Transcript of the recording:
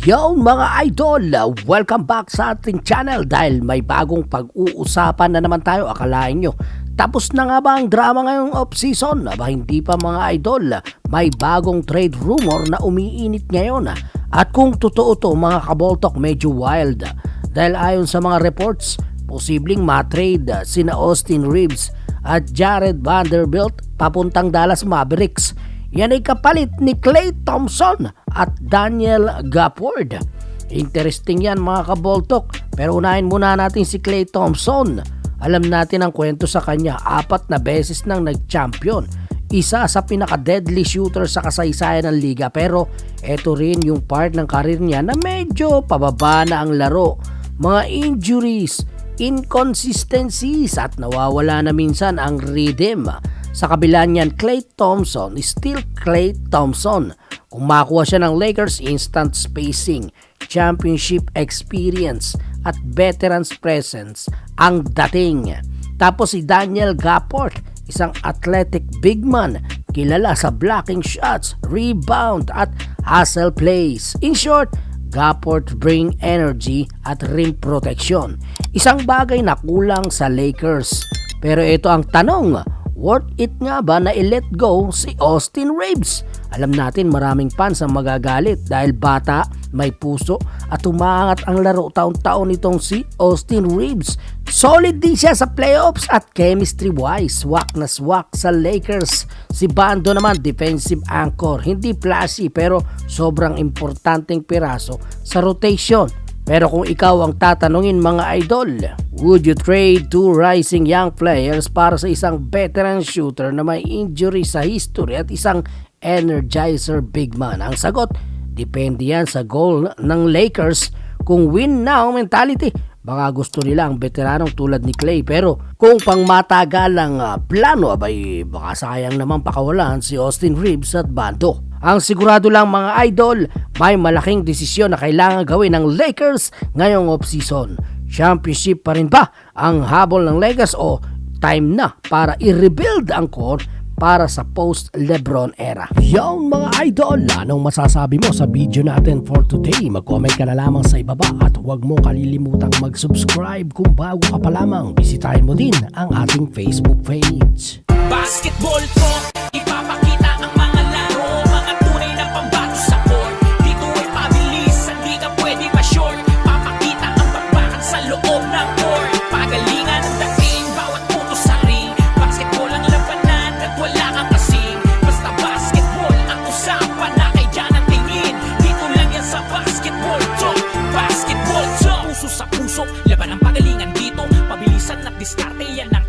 Yo mga idol! Welcome back sa ating channel dahil may bagong pag-uusapan na naman tayo. Akalain nyo, tapos na nga ba ang drama ngayong off-season? Aba hindi pa mga idol, may bagong trade rumor na umiinit ngayon. At kung totoo to mga kaboltok, medyo wild. Dahil ayon sa mga reports, posibleng ma-trade sina Austin Reeves at Jared Vanderbilt papuntang Dallas Mavericks. Yan ay kapalit ni Klay Thompson at Daniel Gafford. Interesting yan mga kaboltok, pero unahin muna natin si Klay Thompson. Alam natin ang kwento sa kanya, 4 na beses nang nag-champion. Isa sa pinaka-deadly shooter sa kasaysayan ng liga, pero eto rin yung part ng karir niya na medyo pababa na ang laro. Mga injuries, inconsistencies at nawawala na minsan ang rhythm. Sa kabila niyan, Klay Thompson is still Klay Thompson. Kung makuha siya ng Lakers, instant spacing, championship experience at veterans presence ang dating. Tapos si Daniel Gafford, isang athletic big man, kilala sa blocking shots, rebound at hustle plays. In short, Gafford bring energy at rim protection. Isang bagay na kulang sa Lakers. Pero ito ang tanong, worth it nga ba na i-let go si Austin Reeves? Alam natin maraming fans ang magagalit dahil bata, may puso at umaangat ang laro taon-taon nitong si Austin Reeves. Solid din siya sa playoffs at chemistry wise, swak na swak sa Lakers. Si Bando naman defensive anchor, hindi flashy pero sobrang importanteng piraso sa rotation. Pero kung ikaw ang tatanungin mga idol, would you trade 2 rising young players para sa isang veteran shooter na may injury sa history at isang energizer big man? Ang sagot, depende yan sa goal ng Lakers. Kung win now mentality, baka gusto nila ang veteranong tulad ni Klay. Pero kung pang matagalang plano, abay baka sayang naman pakawalan si Austin Reeves at Bando. Ang sigurado lang mga idol, may malaking desisyon na kailangan gawin ng Lakers ngayong off-season. Championship pa rin ba ang habol ng Lakers o time na para i-rebuild ang core para sa post-LeBron era? Yon mga idol, anong masasabi mo sa video natin for today? Mag-comment ka na lamang sa ibaba at huwag mo kalilimutang mag-subscribe kung bago ka pa lamang. Bisitahin mo din ang ating Facebook page. Basketball talk, ipapakita ang mga laro, mga tunay na pambato sa court. Dito ay pabilis, hindi ka pwede ma-short. Papakita ang bakbakan sa loob ng court. Pagalingan ang dating, bawat puto sa ring. Basketball ang labanan at wala kang kasing. Basta basketball ang usapan na kay dyan ang tingin. Dito lang yan sa basketball talk. Basketball talk, puso sa puso, laban ang pagalingan dito. Pabilisan at diskarte yan ang